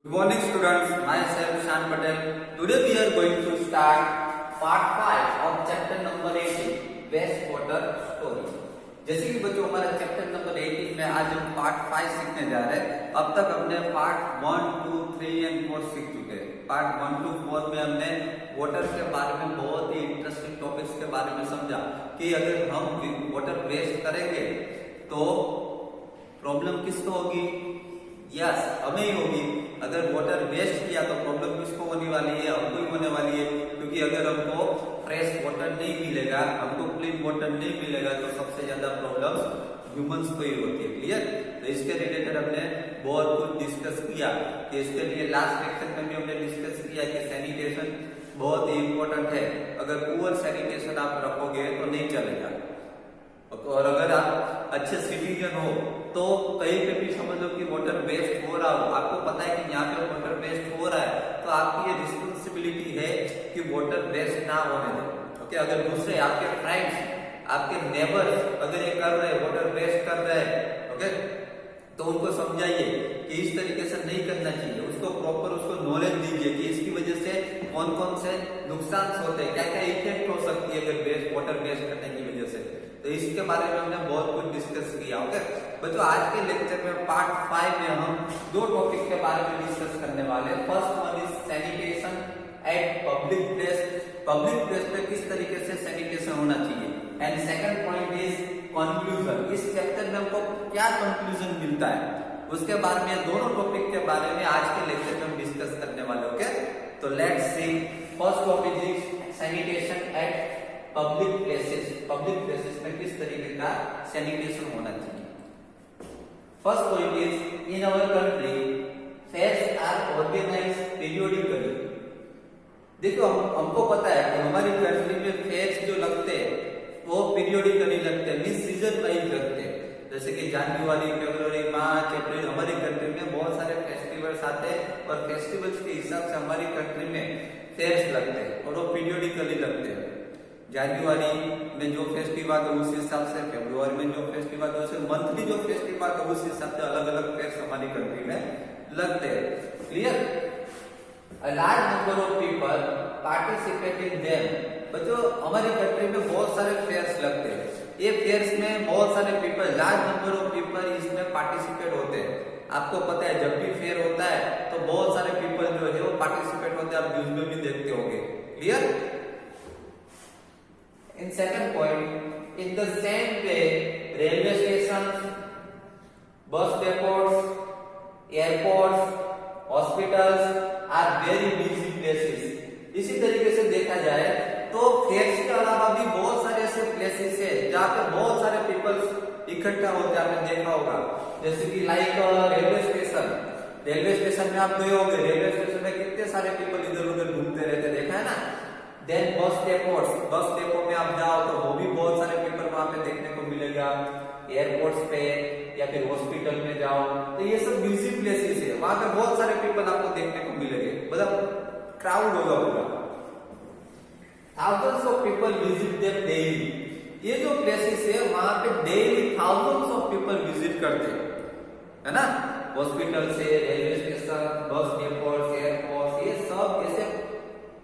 Good morning students, myself Shan Patel. Today we are going to start part 5 of chapter number 18 wastewater storage. जैसे कि बच्चों हमारा chapter number 18 में आज हम पार्ट 5 सीखने जा रहे हैं। अब तक हमने पार्ट 1, 2, 3 एंड 4 सीख चुके हैं। पार्ट 1 to 4 में हमने वाटर के बारे में बहुत ही इंटरेस्टिंग टॉपिक्स के बारे में समझा कि अगर हम वाटर वेस्ट करेंगे तो प्रॉब्लम किसको होगी? यस, हमें ही होगी। अगर वाटर वेस्ट किया तो प्रॉब्लम किसको होने वाली है? हमको ही होने वाली है, क्योंकि अगर हमको फ्रेश वाटर नहीं मिलेगा, हमको क्लीन वाटर नहीं मिलेगा तो सबसे ज्यादा प्रॉब्लम ह्यूमंस को ही होती है। क्लियर? तो इसके रिलेटेड हमने बहुत कुछ डिस्कस किया कि इसके लिए लास्ट लेक्चर में भी हमने डिस्कस किया कि सैनिटेशन बहुत ही इंपॉर्टेंट है। अगर पुअर सैनिटेशन आप रखोगे तो नहीं चलेगा। और अगर आप अच्छे सिटीजन हो तो कहीं पे भी समझ लो कि वाटर वेस्ट हो रहा हो, आपको पता है कि यहाँ पे वाटर वेस्ट हो रहा है, तो आपकी ये रिस्पॉन्सिबिलिटी है कि वाटर वेस्ट ना होने दें। ओके, अगर दूसरे आपके फ्रेंड्स, आपके नेबर्स अगर ये कर रहे हैं, वाटर वेस्ट कर रहे हैं, ओके, तो उनको समझाइए कि इस तरीके से नहीं करना चाहिए। उसको प्रॉपर उसको नॉलेज दीजिए कि इसकी वजह से कौन कौन से नुकसान होते हैं, क्या क्या इफेक्ट हो सकती है अगर वेस्ट वाटर वेस्ट करने की वजह से। तो इसके बारे में हमने बहुत कुछ डिस्कस किया। ओके बच्चों, आज के लेक्चर में पार्ट 5 में हम दो टॉपिक के बारे में डिस्कस करने वाले हैं। First one is sanitation at public place. Public place पे किस तरीके से सैनिटेशन होना चाहिए। And second point is conclusion. इस चैप्टर में हमको क्या कंक्लूजन मिलता है उसके बारे में, दोनों टॉपिक के बारे में आज के लेक्चर में हम डिस्कस करने वाले। ओके, तो let's see. First topic is sanitation at public places. Public places में किस तरीके का सैनिटेशन होना चाहिए। First point is in our country fairs are organized periodically. देखो हमको पता है कि हमारी कंट्री में फेयर्स जो लगते हैं वो पीरियडिकली लगते हैं, मींस सीजन वाइज लगते हैं। जैसे कि जनवरी, फरवरी, मार्च, अप्रैल, हमारी कंट्री में बहुत सारे फेस्टिवल्स आते हैं और फेस्टिवल्स के हिसाब से हमारी कंट्री में फेयर्स लगते हैं और वो पीरियडिकली लगते हैं। जनवरी में जो फेस्टिवल है उस हिसाब से, फरवरी में जो फेस्टिवल है उसे, मंथली जो फेस्टिवल है उस हिसाब से अलग अलग फेयर्स हमारी कंट्री में लगते हैं। Clear? A large number of people participate in them। बच्चों हमारी कंट्री में बहुत सारे फेयर्स लगते हैं। ये फेयर्स में बहुत सारे people, large number of people इसमें पार्टिसिपेट होते हैं। आपको पता है जब भी फेयर होता है तो बहुत सारे पीपल जो है वो पार्टिसिपेट होते हैं, आप न्यूज में भी देखते होंगे। Clear? In second point, in the same way, railway stations, bus depots, airports, hospitals are very busy places। इसी तरीके से देखा जाए तो फेयर्स के अलावा भी बहुत सारे ऐसे प्लेसेस है जहाँ पे बहुत सारे पीपल्स इकट्ठा होते हैं। आपने देखा होगा जैसे कि like railway station. Railway station में आप गए होंगे, रेलवे स्टेशन में कितने सारे पीपल इधर उधर घूमते रहते, देखा है ना। देन बस डेपोट्स, बस डेपो में आप जाओ तो वो भी बहुत सारे पीपल वहां पे देखने को मिलेगा। एयरपोर्ट्स पे या फिर हॉस्पिटल में जाओ तो ये सब बिजी प्लेसेस है, वहां पे बहुत सारे पीपल आपको देखने को मिलेंगे, मतलब क्राउड होगा पूरा। Thousands of people visit them daily. ये जो प्लेसेस है वहां पे daily thousands of people visit करते हैं, है ना। हॉस्पिटल से रेलवे स्टेशन, बस डेपोट्स, एयरपोर्ट, ये सब ऐसे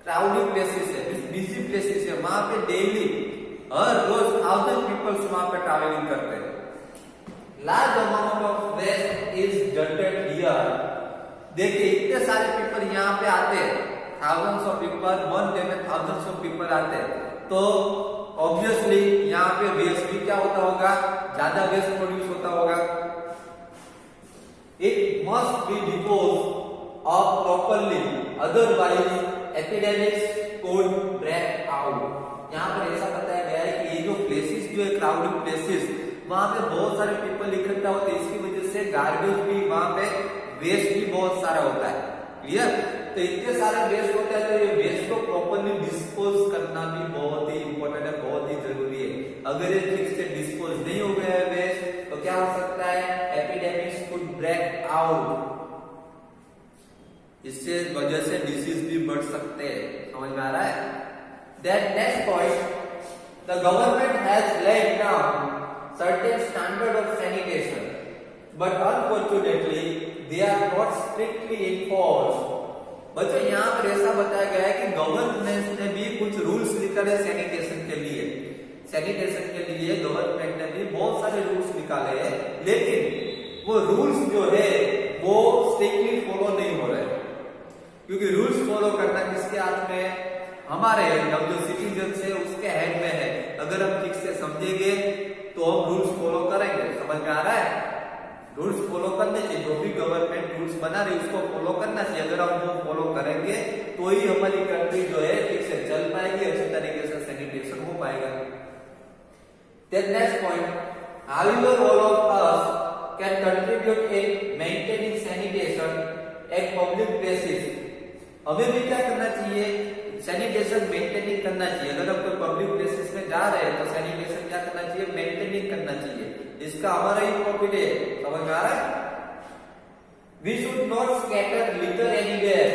क्राउडेड प्लेसेस है, बिजी प्लेसेस है। वहां पे डेली हर रोज थाउजेंड पीपल्स वहां पे ट्रैवलिंग करते हैं। Large amount of waste is dumped here. देखिए इतने सारे पीपल यहाँ पे आते हैं, thousands of people, one day में थाउजेंड्स ऑफ पीपल आते हैं, तो ऑब्वियसली यहाँ पे वेस्ट भी क्या होता होगा, ज्यादा वेस्ट प्रोड्यूस होता होगा। It must be disposed of properly, otherwise epidemics could break out. यहाँ पर ऐसा बताया गया है कि ये जो प्लेसेस जो है क्राउडेड प्लेसेस, वहां पे बहुत सारे पीपल इकट्ठा होते हैं, इसकी वजह से गार्बेज भी वहां पे वेस्ट भी बहुत सारा होता है। क्लियर? तो इतने सारे वेस्ट होते हैं तो ये वेस्ट को प्रॉपर्ली डिस्पोज करना भी बहुत ही इंपॉर्टेंट है, बहुत ही जरूरी है। अगर ये ठीक से डिस्पोज नहीं हो गया है वेस्ट तो क्या हो सकता है, एपिडेमिक्स कुड ब्रेक आउट। इससे वजह से डिसीज भी बढ़ सकते हैं। समझ में आ रहा है? That next point, the government has laid down certain standard of sanitation, but unfortunately they are not strictly enforced. बच्चों यहाँ पर ऐसा बताया गया है कि गवर्नमेंट ने भी कुछ रूल्स निकाले सैनिटेशन के लिए। सैनिटेशन के लिए गवर्नमेंट ने भी बहुत सारे रूल्स निकाले हैं, लेकिन वो रूल्स जो है वो स्ट्रिक्टली फॉलो नहीं हो रहे, क्योंकि रूल्स फॉलो करना किसके हाथ में? हमारे हम जो सिटीजन है उसके हेड में है। अगर हम ठीक से समझेंगे तो हम रूल्स फॉलो करेंगे। समझ में आ रहा है? रूल्स फॉलो करने चाहिए, जो भी गवर्नमेंट रूल्स बना रही है उसको फॉलो करना चाहिए। अगर हम वो फॉलो करेंगे तो ही हमारी कंट्री जो है ठीक से चल पाएगी, अच्छी तरीके से सैनिटेशन हो पाएगा। Then next point, however all of us can contribute in maintaining sanitation at public places. हमें भी क्या करना चाहिए? सैनिटेशन मेंटेनिंग करना चाहिए। अगर हम कोई पब्लिक प्लेसेस में जा रहे हैं तो सैनिटेशन क्या करना चाहिए? मेंटेनिंग करना चाहिए। इसका हमारा ही प्रॉफिट है। समझ में आ रहा है? We should not scatter litter anywhere.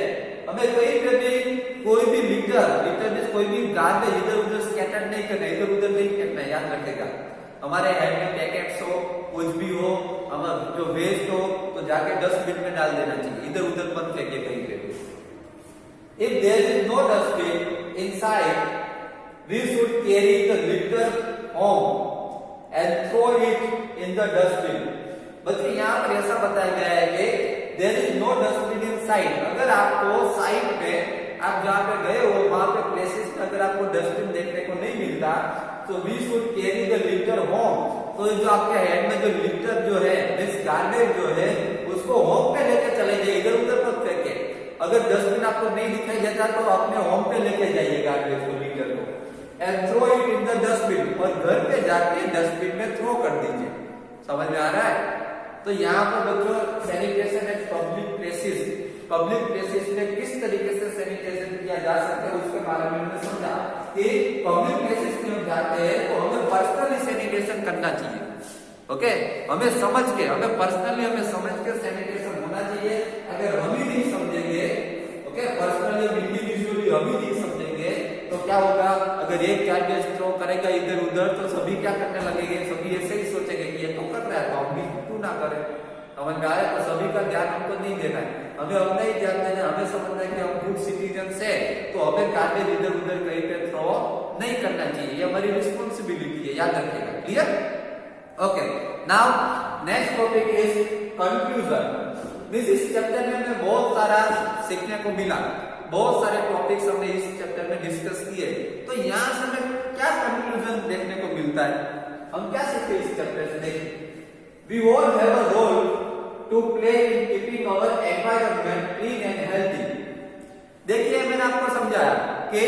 हमें कहीं पे भी कोई भी लिटर में कोई भी गार्बेज इधर उधर स्कैटर नहीं करना, इधर उधर नहीं करना है, याद रखेगा। हमारे हेड में पैकेट्स हो, कुछ भी हो, हमारा जो वेस्ट हो तो जाके डस्टबिन में डाल देना चाहिए, इधर उधर मत फेंके कहीं पे। If there is no dustbin inside, we should carry the litter home and throw it in the dustbin. बच्चे यहाँ पर ऐसा बताया गया है कि there is no dustbin inside. अगर आपको साइड पे आप जहाँ पे गए हो वहां पे प्लेसेस में अगर आपको डस्टबिन देखने को नहीं मिलता तो we should carry the litter home. तो जो आपके हेड में जो लिटर जो है, दिस गार्बेज जो है, उसको होम पे लेके चले जाइए, इधर उधर मत फेंके। अगर डस्टबिन आपको नहीं दिखाई देता तो अपने होम पे लेके जाइए गार्बेज को, लीटर को, and throw it in the dustbin, और घर पे जाके डस्टबिन में थ्रो कर दीजिए। समझ में आ रहा है? तो यहाँ पर बच्चों सैनिटेशन एट पब्लिक प्लेसेस में किस तरीके से सैनिटेशन किया जा सकता है उसके बारे में हमने समझा कि पब्लिक प्लेसेस में हम जाते हैं तो हमें पर्सनली सैनिटेशन करना चाहिए। ओके, हमें पर्सनली समझ के सैनिटेशन होना चाहिए। अगर हम ही नहीं समझेंगे, ओके, पर्सनली इंडिविजुअली हम ही नहीं समझेंगे तो क्या होगा? अगर एक गार्बेज थ्रो करेगा इधर उधर तो सभी क्या करने लगेंगे? सभी ऐसे ही सोचेंगे कि ये तो कर रहा है तो हम भी क्यों ना करें। समझ में आया? तो सभी का ध्यान हमको नहीं देना है, हमें अपना ही ध्यान देना है। हमें समझना है कि हम गुड सिटीजन है तो हमें गार्बेज इधर उधर कहीं पे थ्रो नहीं करना चाहिए, ये हमारी रिस्पॉन्सिबिलिटी है, याद रखिएगा। Clear? Okay, now next topic is conclusion. इस चैप्टर में हमें बहुत सारा सीखने को मिला, बहुत सारे टॉपिक्स हमने इस चैप्टर में डिस्कस किए। तो यहाँ से हमें क्या कंक्लूजन देखने को मिलता है? हम क्या सीखे इस चैप्टर से? देखिए, we all have a role to play in keeping our environment clean and healthy. देखिए, मैंने आपको समझाया कि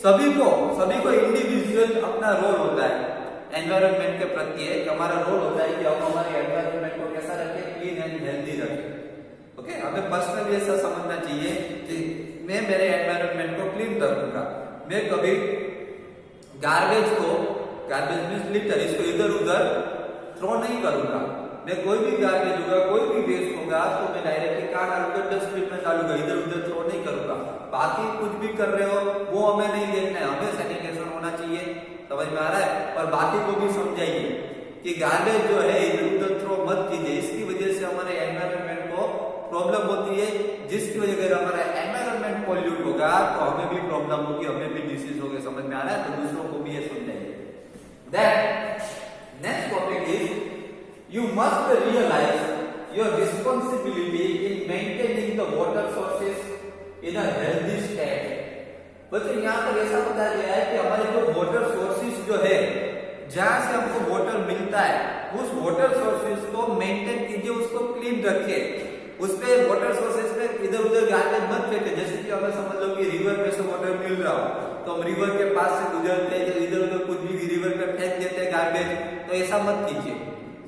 सभी को इंडिविजुअल अपना रोल होता है एनवायरनमेंट के प्रति। हमारा रोल होता है कि हम हमारे एनवायरनमेंट को कैसा रखें? क्लीन एंड हेल्दी रखें। ओके, हमें पर्सनली ऐसा समझना चाहिए कि मैं मेरे एनवायरनमेंट को क्लीन रखूंगा। मैं कभी गार्बेज मींस लिटर, इसको इधर उधर थ्रो नहीं करूंगा। मैं कोई भी गार्बेज होगा, कोई भी वेस्ट होगा तो मैं डायरेक्टली कहाँ डालूंगा? डस्टबिन में डालूंगा, इधर उधर थ्रो नहीं करूंगा। बाकी कुछ भी कर रहे हो वो हमें नहीं देखना है, हमें सैनिटेशन होना चाहिए। समझ में आ रहा है? और बाकी को भी समझाइए कि गार्बेज जो है इधर उधर थ्रो मत कीजिए, इसकी वजह से हमारे एनवायरनमेंट को प्रॉब्लम होती है, जिसकी वजह से हमारा एनवायरनमेंट पॉल्यूट होगा तो हमें भी प्रॉब्लम होगी, हमें भी डिसीज होगी। समझ में आ रहा है? तो दूसरों को भी ये समझाइए। Then next topic is you must realize your responsibility in maintaining the water sources in a healthy state. बच्चों यहाँ पर ऐसा बताया गया है कि हमारे जो वाटर सोर्सेज जो है, जहां से हमको वाटर मिलता है, उस वाटर सोर्सेज को मेंटेन कीजिए, उसको क्लीन रखिए। उस पे वाटर सोर्सेज पे इधर उधर गार्बेज मत फेंके। जैसे कि हमें समझ लो कि रिवर में से वाटर मिल रहा हो तो हम रिवर के पास से गुजरते हैं, इधर उधर कुछ भी रिवर पे फेंक देते हैं गार्बेज, तो ऐसा मत कीजिए।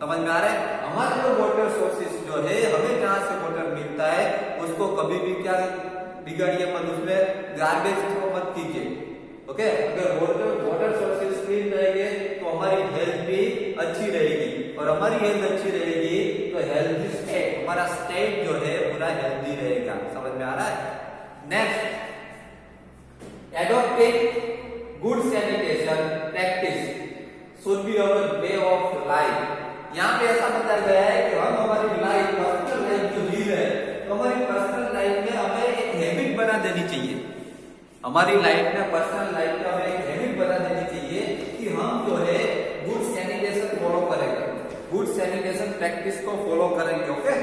समझ में आ रहा है? हमारे जो वाटर सोर्सेज जो है, हमें जहां से वाटर मिलता है उसको कभी भी क्या बिगाड़िए मत, उसमें गार्बेज थ्रो मत कीजिए। ओके, अगर वाटर सोर्सेज क्लीन रहेंगे तो हमारी हेल्थ भी अच्छी रहेगी, और हमारी हेल्थ अच्छी रहेगी तो हेल्थी स्टेट, हमारा स्टेट जो है पूरा हेल्थी रहेगा। समझ में आ रहा है? Next, adopting good sanitation practice should be our way of life. यहाँ पे ऐसा बताया गया है कि हम हमारी लाइफ, पर्सनल लाइफ जो रहे तो हमारी पर्सनल लाइफ में हमें एक हैबिट बना देनी चाहिए। हमारी लाइफ में पर्सनल लाइफ में हमें एक हैबिट बना देनी चाहिए कि हम जो है गुड सैनिटेशन फॉलो करेंगे, गुड सैनिटेशन प्रैक्टिस को फॉलो करेंगे। Okay,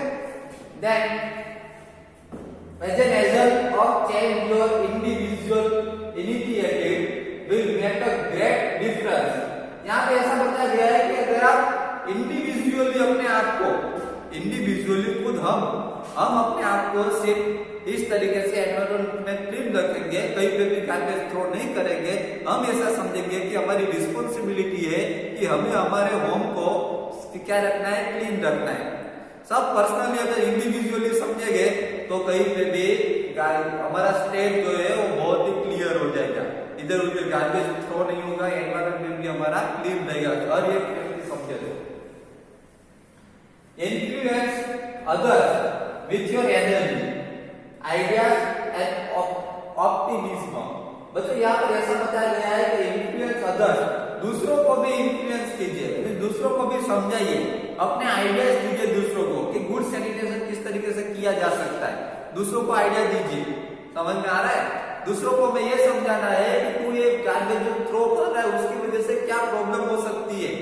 then as a measure of change your individual initiative will make a great difference. यहाँ पे ऐसा बताया गया है कि अगर आप इंडिविजुअली अपने आप को, इंडिविजुअली खुद हम अपने आप को सिर्फ इस तरीके से एनवायरमेंट में क्लीन रखेंगे, कहीं पे भी गार्बेज थ्रो नहीं करेंगे, हम ऐसा समझेंगे कि हमारी रिस्पॉन्सिबिलिटी है कि हमें हमारे होम को क्या रखना है, क्लीन रखना है। सब पर्सनली अगर इंडिविजुअली समझेंगे तो कहीं पे भी हमारा स्टेट जो है वो बहुत ही क्लियर हो जाएगा, इधर उधर गार्बेज थ्रो नहीं होगा, एनवायरमेंट भी हमारा क्लीन रहेगा। और ये समझे तो influence others with your energy, ideas and optimism. बच्चों यहाँ पर ऐसा बताया गया है कि इन्फ्लुएंस अदर्स, दूसरों को भी इन्फ्लुएंस कीजिए, दूसरों को भी समझाइए, अपने आइडियाज दीजिए दूसरों को कि गुड सैनिटेशन किस तरीके से किया जा सकता है, दूसरों को आइडिया दीजिए। समझ में आ रहा है? दूसरों को मैं ये समझाना है कि तू ये गार्बेज जो थ्रो कर रहा है उसकी वजह से क्या प्रॉब्लम हो सकती है।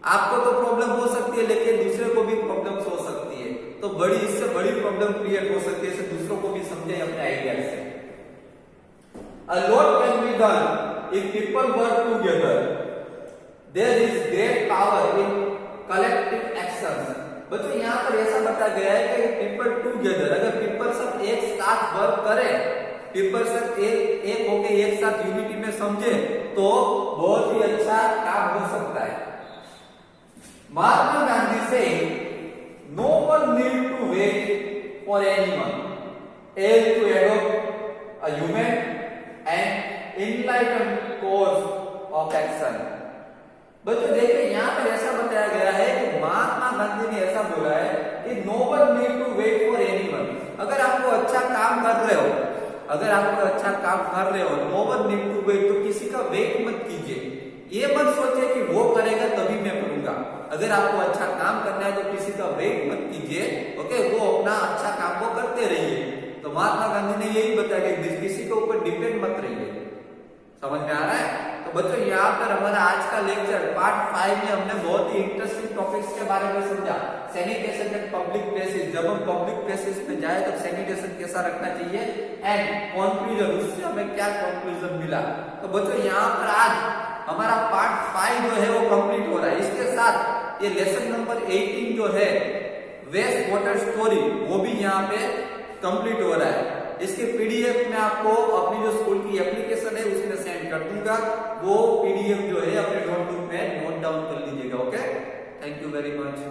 आपको तो प्रॉब्लम हो सकती है लेकिन दूसरे को भी प्रॉब्लम हो सकती है, तो इससे बड़ी प्रॉब्लम क्रिएट हो सकती है, इसे दूसरों को भी समझे अपने आइडिया से। A lot can be done if people work together. There is great power in collective actions. बच्चों यहाँ पर ऐसा बताया गया है कि people together, अगर people सब एक साथ वर्क करें, people सब एक होके एक साथ यूनिटी में समझे तो बहुत ही अच्छा काम हो सकता है। महात्मा गांधी से no one need to wait for anyone else to adopt a human and enlightened course of action। बच्चों देखिए यहाँ पर ऐसा बताया गया है कि महात्मा गांधी ने ऐसा बोला है कि no one need to wait for anyone। अगर आपको अच्छा काम कर रहे हो, अगर आपको अच्छा काम कर रहे हो, no one need to wait, तो किसी का वेट मत कीजिए। ये मत सोचिए कि वो करेगा तभी मैं करूंगा। अगर आपको अच्छा काम करना है तो किसी का वेट मत कीजिए। ओके, वो अपना अच्छा काम को करते रहिए। तो महात्मा गांधी ने यही बताया कि किसी के ऊपर डिपेंड मत रहिए। समझ में आ रहा है? तो बच्चों यहाँ पर हमारा आज का लेक्चर पार्ट 5 में हमने बहुत ही इंटरेस्टिंग टॉपिक्स के बारे में समझा। सैनिटेशन एट पब्लिक प्लेसेस, जब हम पब्लिक प्लेसेस में जाए तो सैनिटेशन कैसा रखना चाहिए, एंड कंक्लूजन, उससे हमें क्या कंक्लूजन मिला। तो बच्चों यहाँ पर आज हमारा पार्ट 5 जो है वो कंप्लीट हो रहा है। इसके साथ ये लेसन नंबर 18 जो है वेस्ट वाटर स्टोरी, वो भी यहाँ पे कंप्लीट हो रहा है। इसके पीडीएफ में आपको अपनी जो स्कूल की एप्लीकेशन है उसमें सेंड कर दूंगा, वो पीडीएफ जो है अपने नोटबुक में नोट डाउन कर लीजिएगा। Okay, thank you very much.